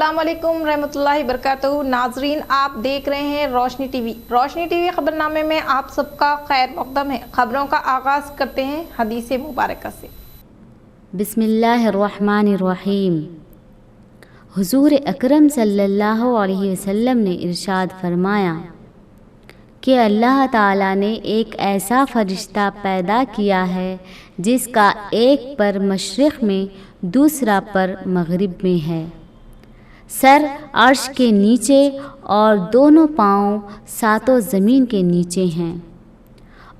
अस्सलाम वालेकुम रहमतुल्लाहि बरकातहू। नाजरीन, आप देख रहे हैं रोशनी टीवी। रोशनी टीवी खबरनामे में आप सबका खैर मक़दम है। खबरों का आगाज़ करते हैं हदीस मुबारक से। बिस्मिल्लाहिर्रहमानिर्रहीम। हुजूर अकरम सल्लल्लाहु अलैहि वसल्लम ने इरशाद फरमाया कि अल्लाह ताला ने एक ऐसा फरिश्ता पैदा किया है जिसका एक पर मशरिक़ में दूसरा पर मग़रिब में है। सर अर्श के नीचे और दोनों पाँव सातों ज़मीन के नीचे हैं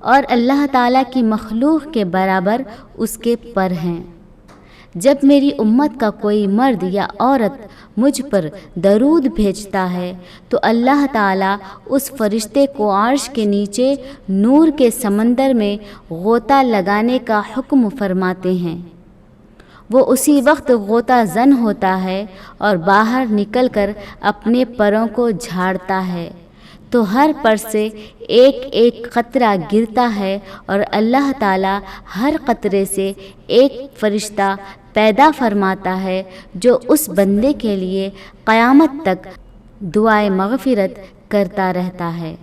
और अल्लाह ताला की मखलूक के बराबर उसके पर हैं। जब मेरी उम्मत का कोई मर्द या औरत मुझ पर दरूद भेजता है तो अल्लाह ताला उस फरिश्ते को अर्श के नीचे नूर के समंदर में गोता लगाने का हुक्म फरमाते हैं। वो उसी वक्त गोता जन होता है और बाहर निकलकर अपने परों को झाड़ता है तो हर पर से एक एक कतरा गिरता है और अल्लाह ताला हर कतरे से एक फरिश्ता पैदा फरमाता है जो उस बंदे के लिए क़यामत तक दुआए मग़फ़िरत करता रहता है।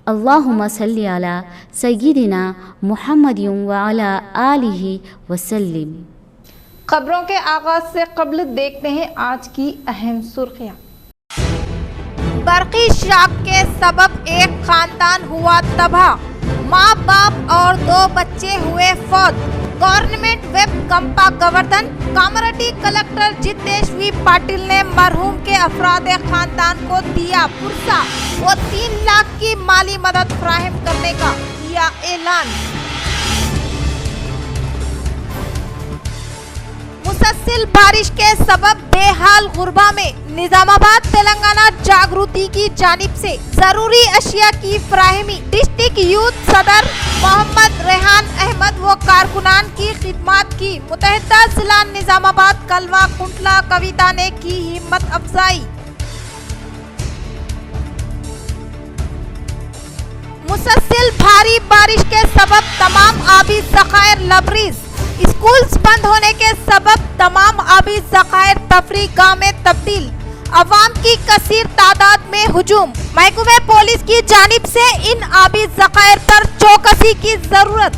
अल्लाहुम्मा सल्ली अला सय्यिदिना मुहम्मदिन व अला आलिहि वसल्लिम। खबरों के आगाज़ से कब्ल देखते हैं आज की अहम सुर्खियाँ। बरक़ी शाक के सबब एक खानदान हुआ तबाह, माँ बाप और 2 बच्चे हुए फौत। गवर्नमेंट वेब कंपा गवर्धन कामारेड्डी कलेक्टर जितेश पाटिल ने मरहूम के अफराद खानदान को दिया पुरसा। वो 3 लाख की माली मदद फराहम करने का किया ऐलान। मुसलसल बारिश के सबब बेहाल गुरबा में निजामाबाद तेलंगाना जागृति की जानिब से जरूरी अशिया की फराहमी। डिस्ट्रिक्ट यूथ सदर मोहम्मद रेहान अहमद व कारकुनान की खिदमत की। मुतहदा जिला निजामाबाद कलवा कुंटला कविता ने की हिम्मत अफजाई। मुसलसल भारी बारिश के सबब तमाम आबी ज़खायर लबरेज। स्कूल्स बंद होने के सबब तमाम आबी ज़खायर तफरीह गाह में तब्दील। अवाम की कसीर तादाद में हुजूम। महकमे पुलिस की जानिब से इन आबी ज़खायर पर चौकसी की जरूरत।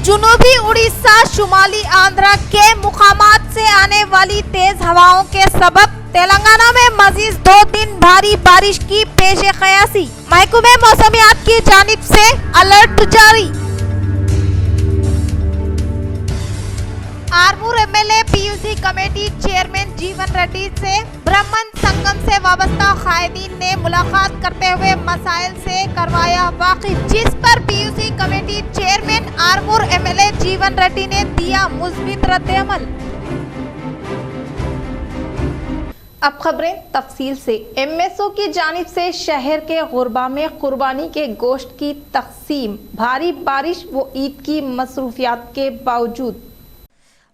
जुनूबी उड़ीसा शुमाली आंध्रा के मुकामात से आने वाली तेज हवाओं के सबब तेलंगाना में मजीद 2 दिन भारी बारिश की पेश क़यासी। महकमे मौसमियात की जानिब से अलर्ट जारी। Armoor MLA PUC committee chairman जीवन रेड्डी से ब्राह्मण संगम से वाबस्ता कायदीन ने मुलाकात करते हुए मसाइल से करवाया वाकिफ, जिस पर PUC committee chairman Armoor MLA जीवन रेड्डी ने दिया मुस्बित रद्द-ए-अमल। अब खबरें तफसील से। एमएसओ की जानिब से शहर के गुरबा में कुर्बानी के गोश्त की तकसीम। भारी बारिश व ईद की मसरूफियात के बावजूद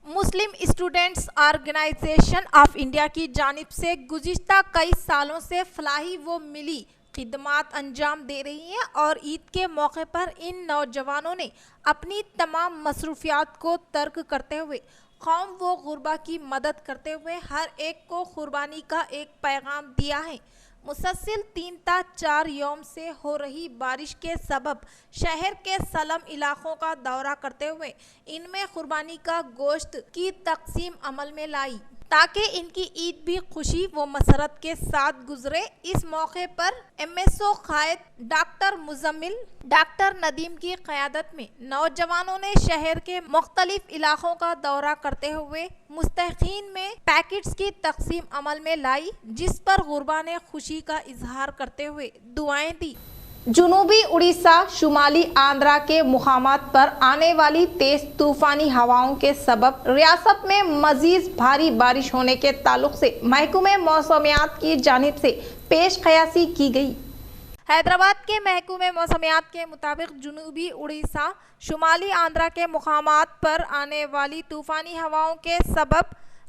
Muslim students organisation of India की जानिब से गुज़िश्ता कई सालों से फलाही व मिली खिदमात अंजाम दे रही हैं और ईद के मौके पर इन नौजवानों ने अपनी तमाम मसरूफियात को तर्क करते हुए कौम व गुरबा की मदद करते हुए हर एक को कुर्बानी का एक पैगाम दिया है। मुसलसल 3 ता 4 यौम से हो रही बारिश के सबब शहर के सलम इलाकों का दौरा करते हुए इनमें कुर्बानी का गोश्त की तकसीम अमल में लाई ताकि इनकी ईद भी खुशी व मसरत के साथ गुजरे। इस मौके पर एमएसओ कायद डॉक्टर मुजम्मिल डॉक्टर नदीम की क़यादत में नौजवानों ने शहर के मुख्तलिफ इलाकों का दौरा करते हुए मुस्तहिकीन में पैकेट्स की तकसीम अमल में लाई, जिस पर गुरबा ने खुशी का इजहार करते हुए दुआएं दी। जुनूबी उड़ीसा शुमाली आंध्रा के मुकामात पर आने वाली तेज तूफानी हवाओं के सबब रियासत में मजीद भारी बारिश होने के ताल्लुक से महकमे मौसमियात की जानिब से पेश क़यासी की गई। हैदराबाद के महकमे मौसमियात के मुताबिक जुनूबी उड़ीसा शुमाली आंध्रा के मुकामात पर आने वाली तूफानी हवाओं के सबब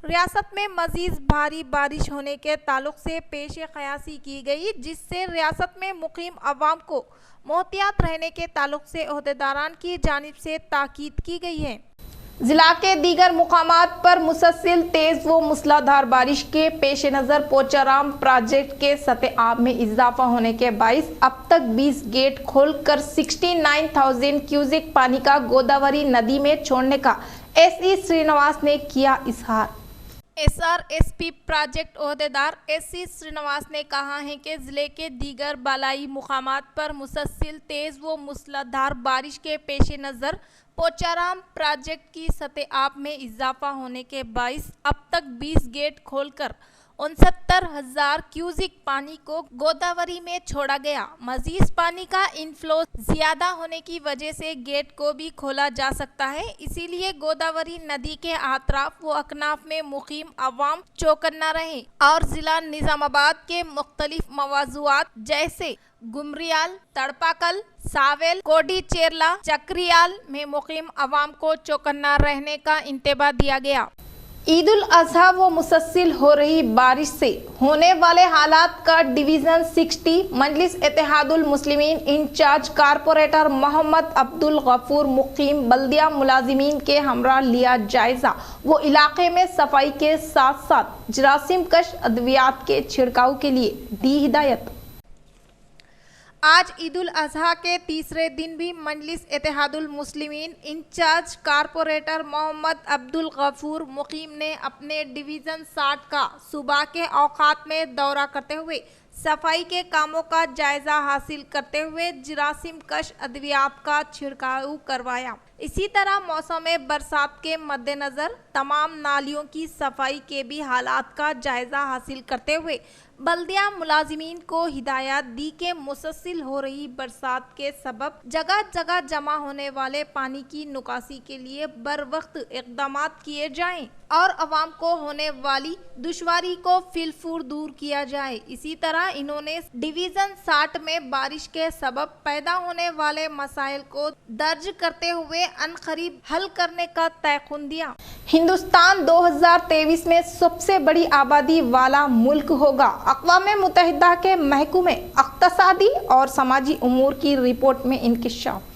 रियासत में मजीद भारी बारिश होने के ताल्लुक से पेश क़यासी की गई, जिससे रियासत में मुकीम अवाम को मोहतियात रहने के ताल्लुक से ओहदेदारान की जानिब से ताकीद की गई है। ضلع کے دیگر مقامات پر مسلسل تیز و موسلادھار بارش کے پیش نظر پوچارام پروجیکٹ کے سطح آب میں اضافہ ہونے کے باعث اب تک 20 گیٹ کھول کر 69,000 کیوسک پانی کا گوداوری ندی میں چھوڑنے کا ایس ای سرینواس نے کیا اظہار۔ S R S P project عہدیدار ایس سی سرینواس نے کہا ہے کہ ضلع کے دیگر بالائی مقامات پر مسلسل تیز و موسلادھار بارش کے پیش نظر پوچارام پروجیکٹ کی سطح آب میں اضافہ ہونے کے باعث اب تک 20 گیٹ کھول کر 69,000 کیوسک پانی کو گوداوری میں چھوڑا گیا۔ مزید پانی کا انفلو زیادہ ہونے کی وجہ سے گیٹ کو بھی کھولا جا سکتا ہے، اسی لیے گوداوری ندی کے اطراف و اکناف میں مقیم عوام چوکنا رہیں اور ضلع نظام آباد کے مختلف موضوعات جیسے گمریال، تڑپاکل، ساویل، کوڈی چیرلا، چکریال میں مقیم عوام کو چوکنا رہنے کا انتباہ دیا گیا۔ عید الاضحیٰ و مسلسل ہو رہی بارش سے ہونے والے حالات کا ڈویژن 60 مجلس اتحاد المسلمین انچارج کارپوریٹر محمد عبدالغفور مقیم بلدیہ ملازمین کے ہمراہ لیا جائزہ وہ علاقے میں صفائی کے ساتھ ساتھ جراثیم کش ادویات کے چھڑکاؤ کے لیے دی ہدایت۔ آج عید الاضحیٰ کے تیسرے دن بھی مجلس اتحاد المسلمین انچارج کارپوریٹر محمد عبدالغفور مقیم نے اپنے ڈویژن 60 کا صبح کے اوقات میں دورہ کرتے ہوئے صفائی کے کاموں کا جائزہ حاصل کرتے ہوئے جراثیم کش ادویات کا چھڑکاؤ کروایا۔ اسی طرح موسم برسات کے مد نظر تمام نالیوں کی صفائی کے بھی حالات کا جائزہ حاصل کرتے ہوئے بلدیہ ملازمین کو ہدایات دی کہ مسلسل ہو رہی برسات کے سبب جگہ جگہ جمع ہونے والے پانی کی نکاسی کے لیے بر وقت اقدامات کیے جائیں اور عوام کو ہونے والی دشواری کو فی الفور دور کیا جائے۔ اسی طرح انہوں نے ڈویژن 60 میں بارش کے سبب پیدا ہونے والے مسائل کو درج کرتے ہوئے عنقریب حل کرنے کا تیقن دیا۔ ہندوستان 2023 میں سب سے بڑی آبادی والا ملک ہوگا، اقوام متحدہ کے محکمہ اقتصادی اور سماجی امور کی رپورٹ میں انکشاف۔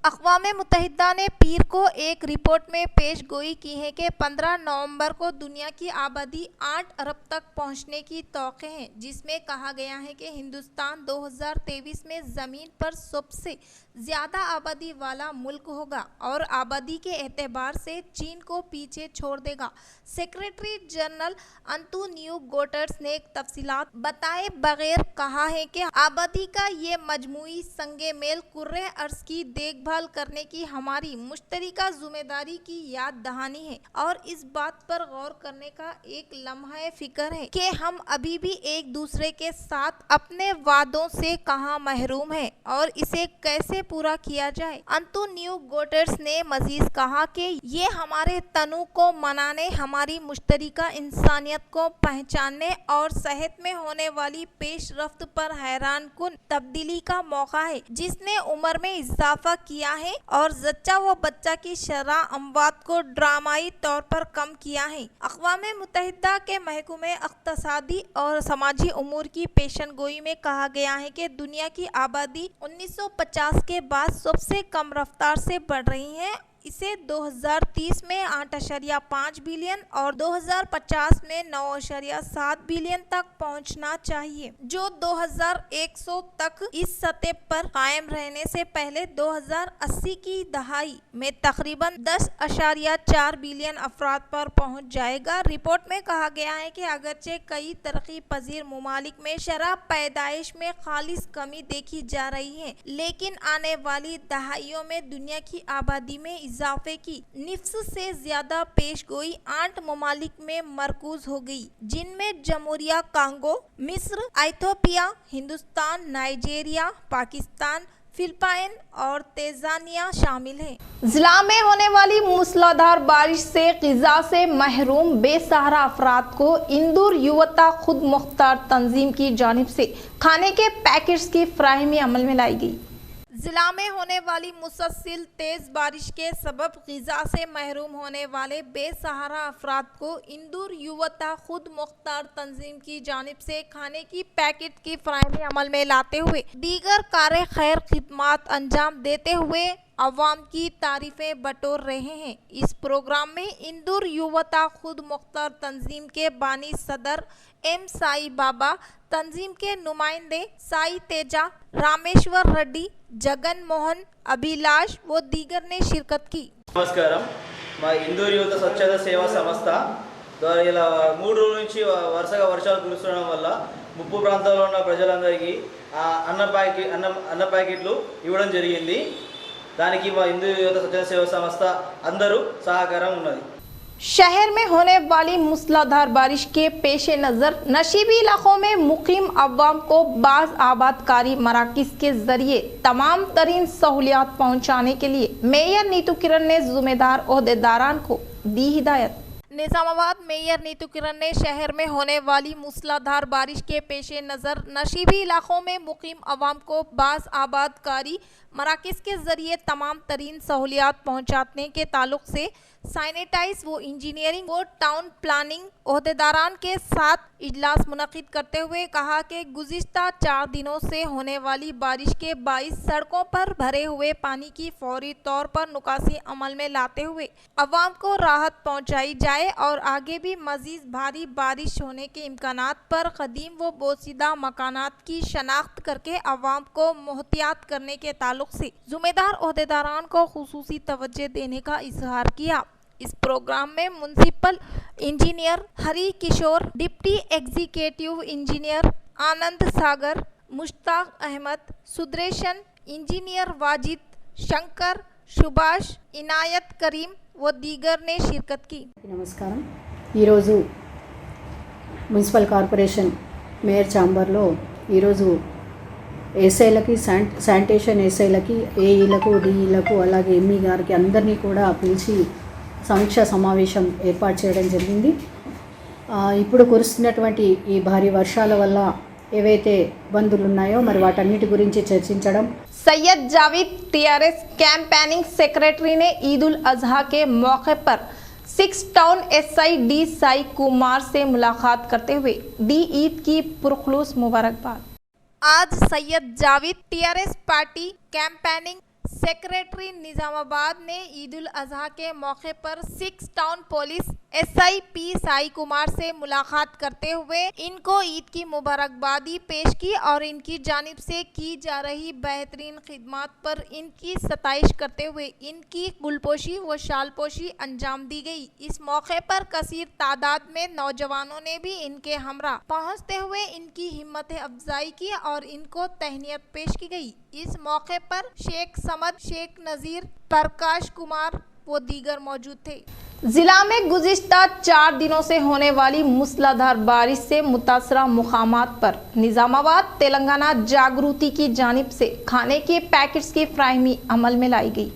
اقوام متحدہ نے پیر کو ایک رپورٹ میں پیش گوئی کی ہے کہ 15 نومبر کو دنیا کی آبادی 8 ارب تک پہنچنے کی توقع ہے، جس میں کہا گیا ہے کہ ہندوستان 2023 میں زمین پر سب سے زیادہ آبادی والا ملک ہوگا اور آبادی کے اعتبار سے چین کو پیچھے چھوڑ دے گا۔ سیکریٹری جنرل انتونیو گوٹرس نے تفصیلات بتائے بغیر کہا ہے کہ آبادی کا یہ مجموعی سنگ میل کرۂ ارض کی دیکھ بھال کرنے کی ہماری مشترکہ ذمہ داری کی یاد دہانی ہے اور اس بات پر غور کرنے کا ایک لمحہ فکر ہے کہ ہم ابھی بھی ایک دوسرے کے ساتھ اپنے وعدوں سے کہاں محروم ہیں اور اسے کیسے پورا کیا جائے۔ انتونیو گوٹرس نے مزید کہا کہ یہ ہمارے تنوع کو منانے، ہماری مشترکہ انسانیت کو پہچاننے اور صحت میں ہونے والی پیش رفت پر حیران کن تبدیلی کا موقع ہے، جس نے عمر میں اضافہ کیا ہے اور زچہ و بچہ کی شرح اموات کو ڈرامائی طور پر کم کیا ہے۔ اقوام متحدہ کے محکمہ اقتصادی اور سماجی امور کی پیشن گوئی میں کہا گیا ہے کہ دنیا کی آبادی 1950 کے بعد سب سے کم رفتار سے بڑھ رہی ہے۔ اسے 2030 میں 8.5 بلین اور 2050 میں 9.7 بلین تک پہنچنا چاہیے، جو 2100 تک اس سطح پر قائم رہنے سے پہلے 2080 کی دہائی میں تقریباً 10.4 بلین افراد پر پہنچ جائے گا۔ رپورٹ میں کہا گیا ہے کہ اگرچہ کئی ترقی پذیر ممالک میں شرح پیدائش میں خالص کمی دیکھی جا رہی ہے، لیکن آنے والی دہائیوں میں دنیا کی آبادی میں اضافے کی نصف سے زیادہ پیش گوئی 8 ممالک میں مرکوز ہو گئی، جن میں جمہوریہ کانگو، مصر، Ethiopia, Hindustan, Nigeria, Pakistan, Philippines اور تنزانیہ شامل ہیں۔ ضلع میں ہونے والی موسلادھار بارش سے غذا سے محروم بے سہارا افراد کو اندور یوتا خود مختار تنظیم کی جانب سے کھانے کے پیکٹس کی فراہمی عمل میں لائی گئی۔ जिला में होने वाली मुसलसल तेज बारिश के सबब ग़िज़ा से महरूम होने वाले बेसहारा अफराद को इंदौर युवता खुद मुख्तार तंजीम की जानिब से खाने की पैकेट की फराहमी अमल में लाते हुए दीगर कार खैर खिदमात अंजाम देते हुए अवाम की तारीफें बटोर रहे हैं। इस प्रोग्राम में इंदौर युवता खुद मुख्तार तंजीम के बानी सदर एम साई बाबा, तंजीम के नुमाइंदे साई तेजा, रामेश्वर रेड्डी, जगन मोहन, अभिलाष व दीगर ने शिरकत की। నమస్కారం మా ఇందూరు యువత స్వచ్ఛత సేవా సంస్థ ద్వారా ఇలా 3 రోజుల నుంచి వరుసగా వర్షాలు కురుస్తుండడం వల్ల ముప్పు ప్రాంతాల్లో ఉన్న ప్రజలందరికీ అన్న ప్యాకెట్లు ఇవ్వడం జరిగింది। దానికి మా ఇందూరు యువత స్వచ్ఛత సేవా సంస్థ అందరూ సహకారం ఉన్నది। शहर में होने वाली मूसलाधार बारिश के पेश नज़र नशीबी इलाकों में मुकीम अवाम को बाज़ आबादकारी मराकिज़ के जरिए तमाम तरीन सहूलियात पहुँचाने के लिए मेयर नीतू किरण ने ज़िम्मेदार ओहदेदारान को दी हिदायत। निज़ामाबाद मेयर नीतू किरण ने शहर में होने वाली मूसलाधार बारिश के पेश नज़र नशीबी इलाकों में मुकीम अवाम को बाज़ आबादकारी मराकिज़ के ज़रिए तमाम तरीन सहूलियात पहुँचाने के ताल्लुक़ से सैनिटाइज व इंजीनियरिंग व टाउन प्लानिंग ओहदेदारान के साथ इजलास मुनक़िद करते हुए कहा कि गुज़िश्ता 4 दिनों से होने वाली बारिश के बाइस सड़कों पर भरे हुए पानी की फौरी तौर पर नुकासी अमल में लाते हुए अवाम को राहत पहुँचाई जाए और आगे भी मज़ीद भारी बारिश होने के इम्कानात पर क़दीम व बोसीदा मकानात की शनाख्त करके अवाम को मुहतियात करने के ताल्लुक़ से ज़िम्मेदार ओहदेदारान को खुसूसी तवज्जो देने का इजहार किया। इस प्रोग्राम में म्युनिसिपल इंजीनियर हरी किशोर, deputy executive engineer Anand Sagar, Mushtaq Ahmad, Sudarshan, engineer Wajid, Shankar, Subhash, इनायत करीम व दीगर ने शिरकत की। నమస్కారం। ఈరోజు మున్సిపల్ కార్పొరేషన్ మేయర్ ఛాంబర్లో ఈరోజు ఎస్ఐలకి శానిటేషన్ ఎస్ఐలకి ఏఈలకు డిఈలకు అలాగే ఎంఈ గారికి అందరినీ కూడా పిలిచి సమీక్షా సమావేశం ఏర్పాటు చేయడం జరిగింది। ఇప్పుడు కురుస్తున్నటువంటి ఈ భారీ వర్షాల వల్ల ఏవైతే ఇబ్బందులు ఉన్నాయో మరి వాటన్నిటి గురించి చర్చించడం। Syed Javed TRS campaigning secretary ने ईद उल अजहा के मौके पर 6 town SI D Sai Kumar से मुलाकात करते हुए दी ईद की पुरखलूस मुबारकबाद। आज Syed Javed TRS party campaigning secretary Nizamabad ने ईद उल अजहा के मौके पर 6 town police SI P Sai Kumar से मुलाकात करते हुए इनको ईद की मुबारकबादी पेश की और इनकी जानिब से की जा रही बेहतरीन खिदमत पर इनकी सताइश करते हुए इनकी गुलपोशी व शालपोशी अंजाम दी गई। इस मौके पर कसीर तादाद में नौजवानों ने भी इनके हमरा पहुँचते हुए इनकी हिम्मत अफजाई की और इनको तहनीत पेश की गई। इस मौके पर शेख समद, शेख नज़ीर, प्रकाश कुमार वो दीगर मौजूद थे। जिला में गुज़िश्ता 4 दिनों से होने वाली मूसलाधार बारिश से मुतासरा मुकामात पर निज़ामाबाद तेलंगाना जागृति की जानिब से खाने के पैकेट्स की फराहमी अमल में लाई गई।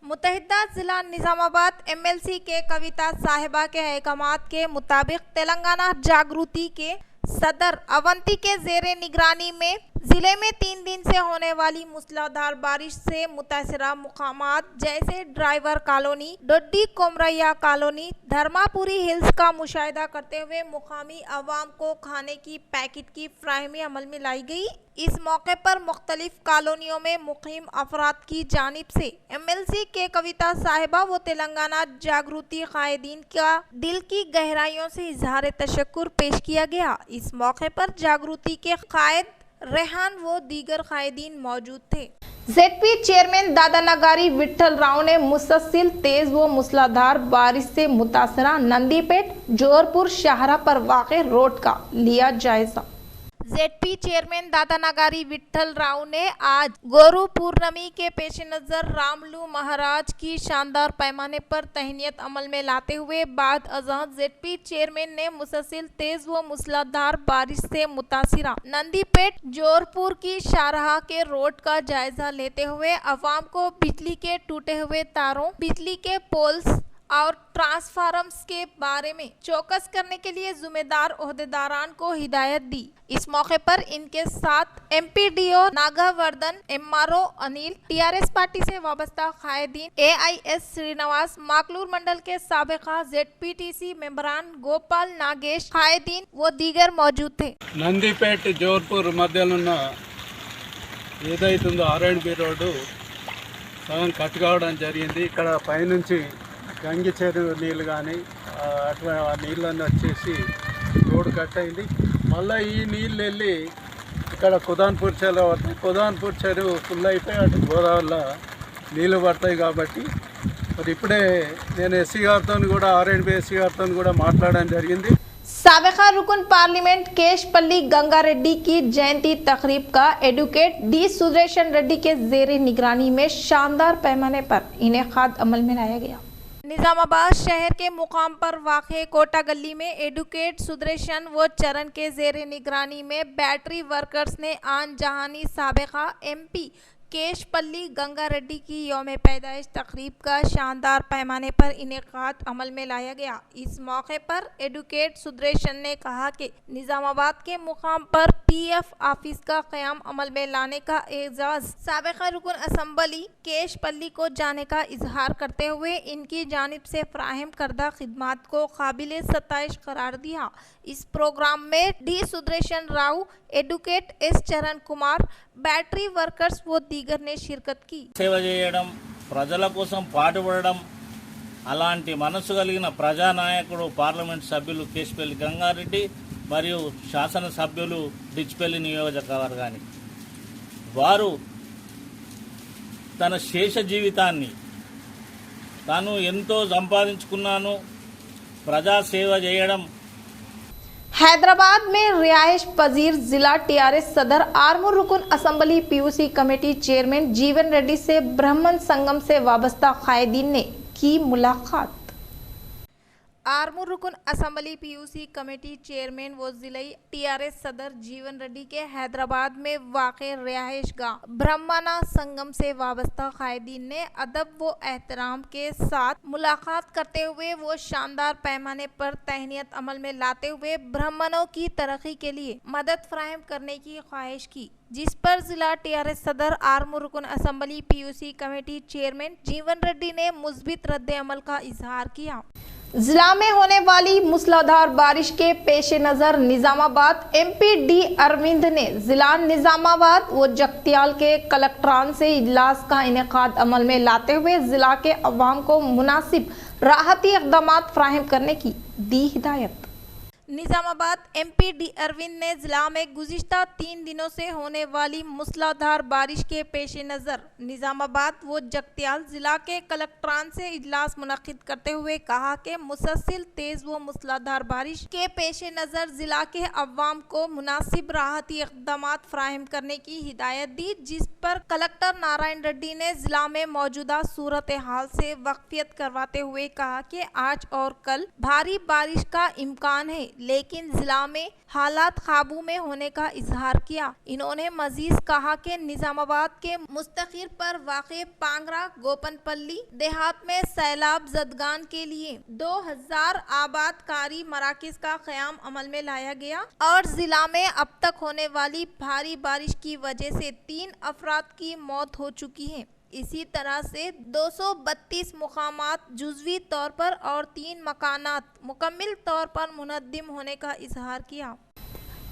मुत्तहिदा जिला निज़ामाबाद एमएलसी के कविता साहिबा के अहकामात के मुताबिक तेलंगाना जागृति के सदर अवंती के ज़ेरे निगरानी में ज़िले में 3 दिन से होने वाली मूसलाधार बारिश से मुतासरा मुकामात जैसे driver colony, Doddi Komaraiah colony, Dharmapuri hills का मुशाहिदा करते हुए मुकामी अवाम को खाने की पैकेट की फराहमी अमल में लाई गई। इस मौके पर मुख्तलिफ कॉलोनियों में मुकीम अफराद की जानिब से एमएलसी के कविता साहिबा व तेलंगाना जागृति कायदीन का दिल की गहराइयों से इजहार तशक्कुर पेश किया गया। इस मौके पर जागृति के कायद रेहान व दीगर कायदीन मौजूद थे। जेडपी चेयरमैन दादा नगारी विट्ठल राव ने मुसलसल तेज व मूसलाधार बारिश से मुतासरा नंदीपेट जोरपुर शाहरा पर वाक़े रोड का लिया जायजा। जेडपी चेयरमैन दादा नगारी विट्ठल राव ने आज गोरु पूर्णमी के पेश नज़र रामलू महाराज की शानदार पैमाने पर तहनीत अमल में लाते हुए बाद अज़ां जेडपी चेयरमैन ने मुसलसल तेज व मूसलाधार बारिश से मुतासिरा नंदीपेट जोरपुर की शाहराह के रोड का जायजा लेते हुए अवाम को बिजली के टूटे हुए तारों, बिजली के पोल्स और ट्रांसफार्मर्स के बारे में चौकस करने के लिए जिम्मेदार ओहदेदारान को हिदायत दी। इस मौके पर इनके साथ MPDO Nagavardhan, MRO Anil, TRS party से वाबस्ता कायदीन, एआईएस श्रीनिवास, माकलूर मंडल के साबिका जेडपीटीसी मेंबरान गोपाल, नागेश, कायदीन व दीगर मौजूद थे। నందిపేట జోర్పూర్ మధ్యలో ఉన్న ఏదైతుందో ఆర్ఎండ్బి రోడ్డు సగం కట్ కావడం జరిగింది. ఇక్కడ పైనుంచి గంగి చెరువు నీళ్ళు కానీ అటువంటి ఆ నీళ్ళన్నీ వచ్చేసి రోడ్డు కట్ అయింది. మళ్ళీ ఈ నీళ్ళు వెళ్ళి ఇక్కడ కుదాన్పూర్ చెరువు పడతాయి. కుదాన్పూర్ చెరువు ఫుల్ అయిపోయి అటు గోదావరిలో నీళ్ళు పడతాయి. కాబట్టి మరి ఇప్పుడే నేను ఎస్సీ గారితో కూడా ఆర్ఎండ్బి ఎస్సీ గారితో కూడా మాట్లాడడం జరిగింది. साबिका रुकन पार्लियामेंट केशपल्ली गंगा रेड्डी की जयंती तकरीब का एडवोकेट डी सुदर्शन रेड्डी के जेर निगरानी में शानदार पैमाने पर इनेकाद अमल में लाया गया। निजामाबाद शहर के मुकाम पर वाक़े कोटा गली में एडवोकेट सुदर्शन व चरण के जेर निगरानी में बैटरी वर्कर्स ने आन जहानी साबिका एमपी केशपल्ली गंगा रेड्डी की यौम पैदाइश तकरीब का शानदार पैमाने पर इनेकाद अमल में लाया गया। इस मौके पर एडवोकेट सुदर्शन ने कहा कि निजामाबाद के मुकाम पर पीएफ ऑफिस का क़याम अमल में लाने का एजाज़ साबिका रुकन असम्बली केशपल्ली को जाने का इजहार करते हुए इनकी जानिब से फ़राहम करदा खिदमात को काबिल सताइश करार दिया। इस प्रोग्राम में D Sudarshan Rao, advocate S चरण कुमार, बैटरी वर्कर्स व दीगर ने शिरकत की। సేవ చేయడం, ప్రజల కోసం పాటుపడడం, అలాంటి మనసు కలిగిన ప్రజానాయకుడు పార్లమెంట్ సభ్యులు కేశపల్లి గంగారెడ్డి మరియు శాసనసభ్యులు డిచ్పల్లి నియోజకవర్గానికి వారు తన శేష జీవితాన్ని తాను ఎంతో సంపాదించుకున్నాను ప్రజాసేవ చేయడం हैदराबाद में रिहाइश पजीर जिला टीआरएस सदर आर्मूर रुकन असम्बली पीयूसी कमेटी चेयरमैन जीवन रेड्डी से ब्राह्मण संगम से वाबस्ता कायदीन ने की मुलाकात। आर्मूर रुकन असम्बली पीयूसी कमेटी चेयरमैन व जिले टीआरएस सदर जीवन रेड्डी के हैदराबाद में वाक़ रिहाइश गाह ब्राह्मणा संगम से वाबस्ता कायदीन ने अदब व एहतराम के साथ मुलाकात करते हुए वो शानदार पैमाने पर तहनीत अमल में लाते हुए ब्राह्मणों की तरक्की के लिए मदद फराहम करने की ख्वाहिश की, जिस पर जिला टीआरएस सदर आर्मूर रुकन असम्बली पीयूसी कमेटी चेयरमैन जीवन रेड्डी ने मुस्बित रद्द अमल का इजहार किया। जिला में होने वाली मूसलाधार बारिश के पेश नज़र निजामाबाद एमपी डी अरविंद ने जिला निजामाबाद व जगतियाल के कलेक्टरान से इजलास का इनेकाद अमल में लाते हुए जिला के अवाम को मुनासिब राहती इक़दाम फराहम करने की दी हिदायत। निजामाबाद एमपी डी अरविंद ने जिला में गुज़िश्ता 3 दिनों से होने वाली मूसलाधार बारिश के पेश नज़र निजामाबाद व जगतियाल जिला के कलेक्टरान से इजलास मुनक़िद करते हुए कहा कि मुसलसिल तेज़ व मूसलाधार बारिश के पेश नज़र जिला के अवाम को मुनासिब राहती इक़दाम फराहम करने की हिदायत दी, जिस पर कलेक्टर नारायण रेड्डी ने जिला में मौजूदा सूरत हाल से वाक़फियत करवाते हुए कहा कि आज और कल भारी बारिश का इम्कान है, लेकिन जिला में हालात काबू में होने का इजहार किया। इन्होंने मजीद कहा कि निजामाबाद के मुस्तकिर पर वाक़े पांगरा गोपनपल्ली देहात में सैलाब जदगान के लिए 2000 आबादकारी मराकिज का क़याम अमल में लाया गया और जिला में अब तक होने वाली भारी बारिश की वजह से 3 अफराद की मौत हो चुकी है। इसी तरह से 232 मुकामात जुज़वी तौर पर और 3 मकानात मुकम्मिल तौर पर मुनद्दिम होने का इजहार किया।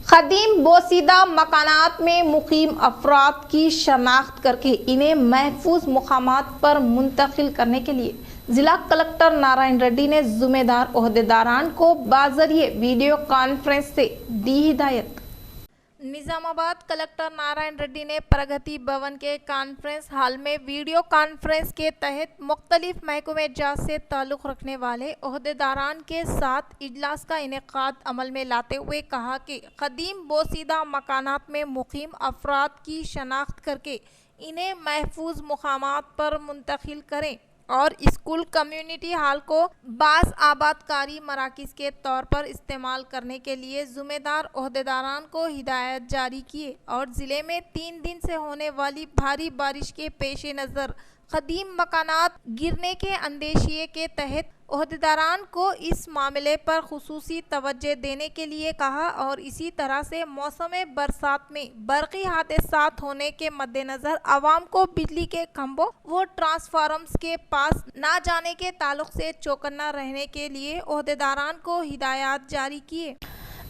क़दीम बोसीदा मकानात में मुकीम अफराद की शनाख्त करके इन्हें महफूज मुकामात पर मुंतकिल करने के लिए जिला कलेक्टर नारायण रेड्डी ने जिम्मेदार ओहदेदारान को बाज़रिए वीडियो कॉन्फ्रेंस से दी हिदायत। निजामाबाद कलेक्टर नारायण रेड्डी ने प्रगति भवन के कॉन्फ्रेंस हॉल में वीडियो कॉन्फ्रेंस के तहत मुख्तलिफ महकमे जात से ताल्लुक़ रखने वाले ओहदेदारान के साथ इजलास का इनेकाद अमल में लाते हुए कहा कि क़दीम बोसीदा मकानात में मुकीम अफराद की शनाख्त करके इन्हें महफूज मुकामात पर मुंतकिल करें और स्कूल कम्युनिटी हॉल को बाज़ आबादकारी मराकिज़ के तौर पर इस्तेमाल करने के लिए ज़िम्मेदार ओहदेदारान को हिदायत जारी किए और ज़िले में 3 दिन से होने वाली भारी बारिश के पेश नज़र قدیم مکانات گرنے کے اندیشے کے تحت عہدیداران کو اس معاملے پر خصوصی توجہ دینے کے لیے کہا اور اسی طرح سے موسم برسات میں برقی حادثات ہونے کے مد نظر عوام کو بجلی کے کھمبوں و ٹرانسفارمرز کے پاس نہ جانے کے تعلق سے چوکنا رہنے کے لیے عہدیداران کو ہدایات جاری کیے۔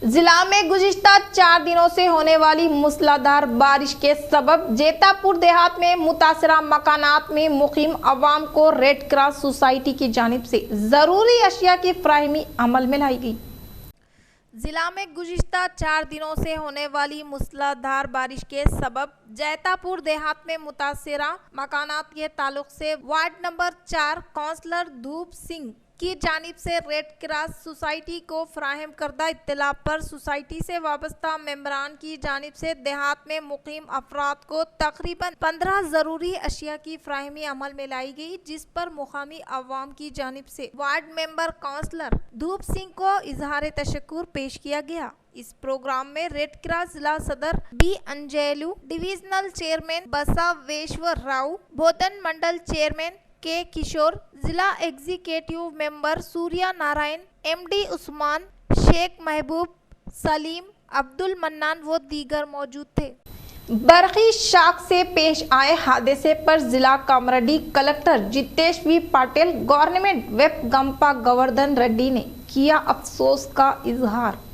ضلع میں گزشتہ 4 دنوں سے ہونے والی موسلادھار بارش کے سبب جیتا پور دیہات میں متاثرہ مکانات میں مقیم عوام کو ریڈ کراس سوسائٹی کی جانب سے ضروری اشیاء کی فراہمی عمل میں لائی گئی۔ ضلع میں گزشتہ 4 دنوں سے ہونے والی موسلادھار بارش کے سبب جیتا پور دیہات میں متاثرہ مکانات کے تعلق سے وارڈ نمبر 4 کونسلر دھوپ سنگھ کی جانب سے ریڈ کراس سوسائٹی کو فراہم کردہ اطلاع پر سوسائٹی سے وابستہ ممبران کی جانب سے دیہات میں مقیم افراد کو تقریباً 15 ضروری اشیاء کی فراہمی عمل میں لائی گئی، جس پر مقامی عوام کی جانب سے وارڈ ممبر کونسلر دھوپ سنگھ کو اظہار تشکر پیش کیا گیا۔ اس پروگرام میں ریڈ کراس ضلع صدر B Angelo, divisional chairman Basaveshwar Rao, Bodhan mandal chairman K Kishore, ضلع executive member Surya Narayan, M D Usman, Sheikh Mehboob, سلیم، عبد المنان و دیگر موجود تھے۔ برقی شاک سے پیش آئے حادثے پر ضلع کامریڈی کلکٹر جتیش وی پاٹل، گورنمنٹ ویپ گمپا گوردھن ریڈی نے کیا افسوس کا اظہار۔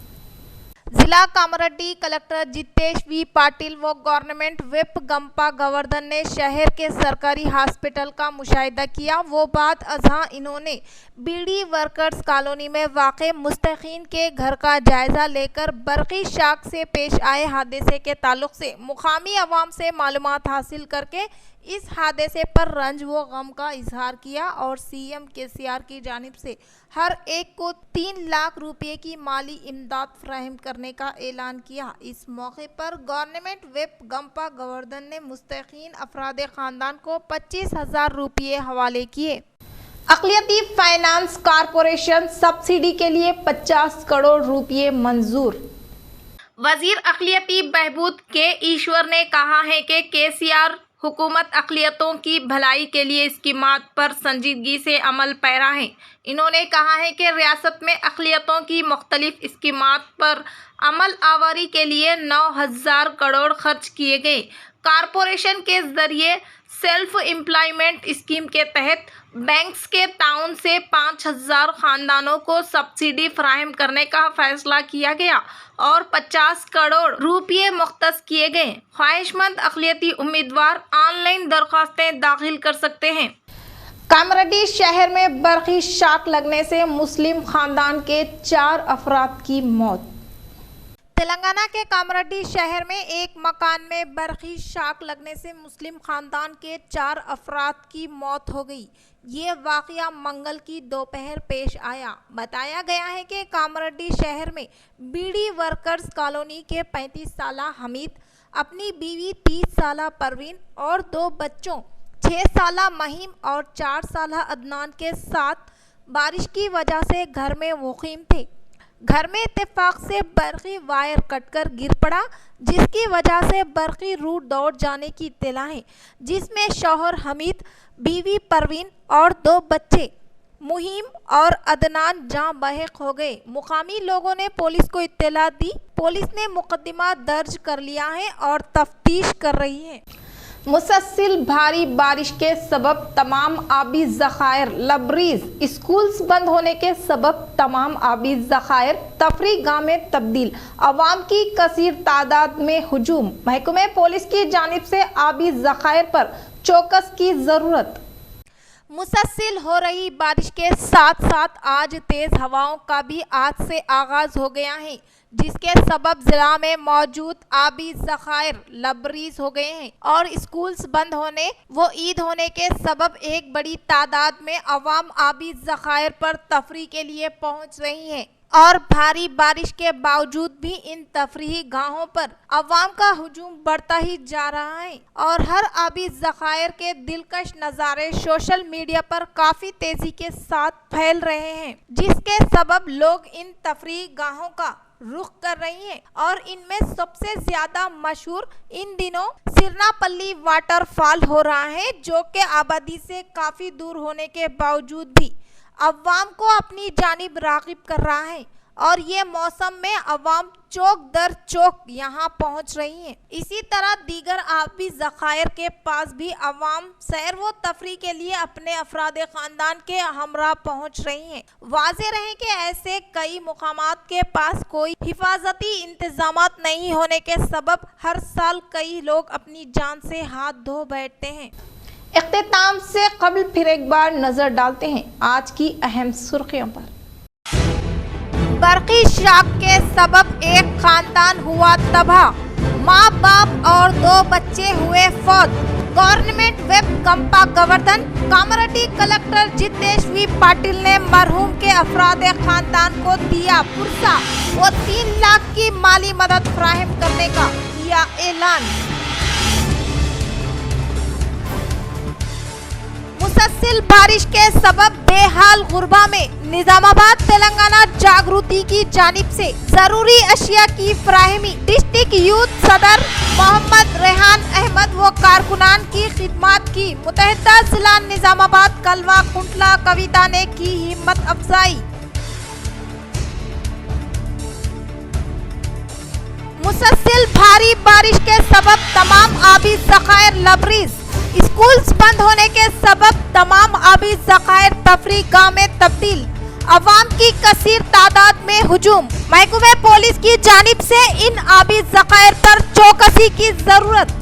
ضلع کامریڈی کلکٹر جتیش وی پاٹل و گورنمنٹ ویپ گمپا گوردھن نے شہر کے سرکاری ہاسپٹل کا مشاہدہ کیا۔ وہ بعد ازاں انہوں نے بی ڈی ورکرز کالونی میں واقع مستحقین کے گھر کا جائزہ لے کر برقی شاک سے پیش آئے حادثے کے تعلق سے مقامی عوام سے معلومات حاصل کر کے اس حادثے پر رنج و غم کا اظہار کیا اور سی ایم KCR کی جانب سے ہر ایک کو 3 لاکھ روپے کی مالی امداد فراہم کرنے کا اعلان کیا۔ اس موقع پر گورنمنٹ ویپ گمپا گوردھن نے مستحقین افراد خاندان کو 25,000 روپے حوالے کیے۔ اقلیتی فائنانس کارپوریشن سبسڈی کے لیے 50 کروڑ روپے منظور۔ وزیر اقلیتی بہبود کے ایشور نے کہا ہے کہ KCR حکومت اقلیتوں کی بھلائی کے لیے اسکیمات پر سنجیدگی سے عمل پیرا ہے۔ انہوں نے کہا ہے کہ ریاست میں اقلیتوں کی مختلف اسکیمات پر عمل آوری کے لیے 9,000 کروڑ خرچ کیے گئے۔ کارپوریشن کے ذریعے سیلف امپلائمنٹ اسکیم کے تحت بینکس کے تعاون سے 5,000 خاندانوں کو سبسڈی فراہم کرنے کا فیصلہ کیا گیا اور 50 کروڑ روپے مختص کیے گئے۔ خواہش مند اقلیتی امیدوار آن لائن درخواستیں داخل کر سکتے ہیں۔ کامریڈی شہر میں برقی شاک لگنے سے مسلم خاندان کے 4 افراد کی موت۔ تلنگانہ کے کامریڈی شہر میں ایک مکان میں برقی شاک لگنے سے مسلم خاندان کے 4 افراد کی موت ہو گئی۔ یہ واقعہ منگل کی دوپہر پیش آیا۔ بتایا گیا ہے کہ کامریڈی شہر میں بی ڈی ورکرز کالونی کے 35 سالہ حمید اپنی بیوی 30 سالہ پروین اور 2 بچوں 6 سالہ مہیم اور 4 سالہ عدنان کے ساتھ بارش کی وجہ سے گھر میں مقیم تھے۔ گھر میں اتفاق سے برقی وائر کٹ کر گر پڑا، جس کی وجہ سے برقی روٹ دوڑ جانے کی اطلاع ہے، جس میں شوہر حمید، بیوی پروین اور 2 بچے مہیم اور عدنان جاں بحق ہو گئے۔ مقامی لوگوں نے پولیس کو اطلاع دی۔ پولیس نے مقدمہ درج کر لیا ہے اور تفتیش کر رہی ہے۔ مسلسل بھاری بارش کے سبب تمام آبی ذخائر لبریز، اسکولز بند ہونے کے سبب تمام آبی ذخائر تفریح گاہ میں تبدیل، عوام کی کثیر تعداد میں ہجوم، محکمہ پولیس کی جانب سے آبی ذخائر پر چوکس کی ضرورت۔ مسلسل ہو رہی بارش کے ساتھ ساتھ آج تیز ہواؤں کا بھی آج سے آغاز ہو گیا ہے، جس کے سبب ضلع میں موجود آبی ذخائر لبریز ہو گئے ہیں اور اسکولز بند ہونے و عید ہونے کے سبب ایک بڑی تعداد میں عوام آبی ذخائر پر تفریح کے لیے پہنچ رہی ہے اور بھاری بارش کے باوجود بھی ان تفریحی گاہوں پر عوام کا ہجوم بڑھتا ہی جا رہا ہے اور ہر آبی ذخائر کے دلکش نظارے سوشل میڈیا پر کافی تیزی کے ساتھ پھیل رہے ہیں، جس کے سبب لوگ ان تفریحی گاہوں کا रुख कर रही हैं और इनमें सबसे ज्यादा मशहूर इन दिनों सिरनापल्ली वाटरफॉल हो रहा है, जो कि आबादी से काफी दूर होने के बावजूद भी अवाम को अपनी जानिब राग़िब कर रहा है और ये मौसम में अवाम चौक दर चौक यहाँ पहुँच रही है। इसी तरह दीगर आबी ज़खायर के पास भी अवाम सैर व तफरी के लिए अपने अफराद ख़ानदान के हमरा पहुँच रही हैं। वाज़ेह रहे कि ऐसे कई मुकामात के पास कोई हिफाजती इंतजामात नहीं होने के सबब हर साल कई लोग अपनी जान से हाथ धो बैठते हैं। इख्तिताम से कबल फिर एक बार नजर डालते हैं आज की अहम सुर्खियों पर। बरकी शाख के सबब एक खानदान हुआ तबाह, माँ बाप और 2 बच्चे हुए फौत। गवर्नमेंट वेब कंपा गवर्धन कामरटी कलेक्टर जितेश्वी पाटिल ने मरहूम के अफराद खानदान को दिया पुरसा वो 3 लाख की माली मदद फराहम करने का किया ऐलान। मुसलसल बारिश के सबब बेहाल गुरबा में निजामाबाद तेलंगाना जागृति की जानिब से जरूरी अशिया की फराहमी। डिस्ट्रिक्ट यूथ सदर मोहम्मद रेहान अहमद व कारकुनान की खिदमत की मुतहदा जिला निजामाबाद कलवा कुंटला कविता ने की हिम्मत अफजाई। मुसलसल भारी बारिश के सबब तमाम आबी ज़खायर लबरेज, स्कूल्स बंद होने के सबब तमाम आबी ज़खायर तफरी गाह में तब्दील। अवाम की कसीर तादाद में हुजूम, महकमे पुलिस की जानिब से इन आबी ज़खायर पर चौकसी की जरूरत।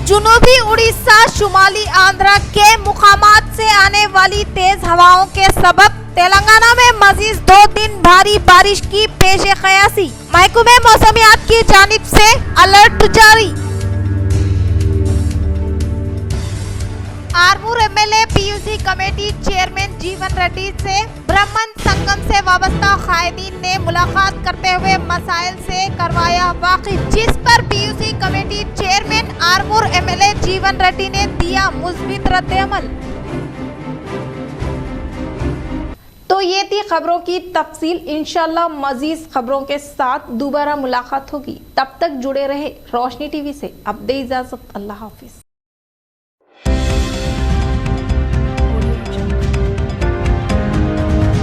जुनूबी उड़ीसा शुमाली आंध्रा के मुकामात से आने वाली तेज हवाओं के सबब तेलंगाना में मजीद 2 दिन भारी बारिश की पेशे क़यासी। महकमे मौसमियात की जानिब से अलर्ट जारी। Armoor MLA PUC committee chairman जीवन रेड्डी से ब्राह्मण संगम से वाबस्ता कायदीन ने मुलाकात करते हुए मसाइल से करवाया वाकिफ, जिस पर PUC committee chairman Armoor MLA जीवन रेड्डी ने दिया मुस्बित रद्द-ए-अमल। तो ये थी खबरों की तफसील। इंशाल्लाह मजीद खबरों के साथ दोबारा मुलाकात होगी। तब तक जुड़े रहे रोशनी टीवी से। अब दे इजाजत, अल्लाह हाफिज।